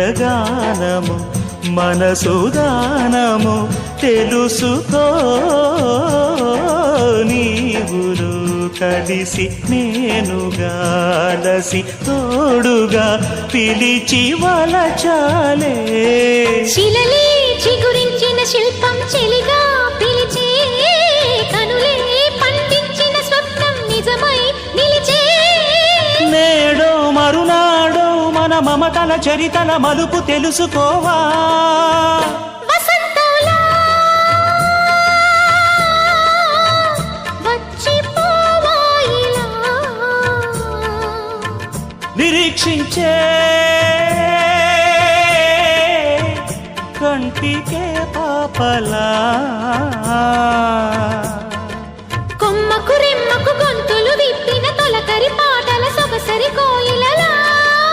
హృదయగానము మనసుదానము తెలుసుకో నీవులు కలిసి నేనుగాలసి తోడుగా పిలిచి వలచాలే శిలలే చిగురించిన శిల్పం చెలిగా పిలిచే కనులే పండించిన స్వప్నం నిజమై నిలిచే నేడో మరునాడో మన మమతల చరితల మలుపు తెలుసుకోవా వసంతంలా వచ్చిపోవా ఇలా నిరీక్షించే కంటికే పాపలా కొమ్మకు రెమ్మకు గొంతులు విప్పిన తొలకరి పాటల సొగసరి కోయి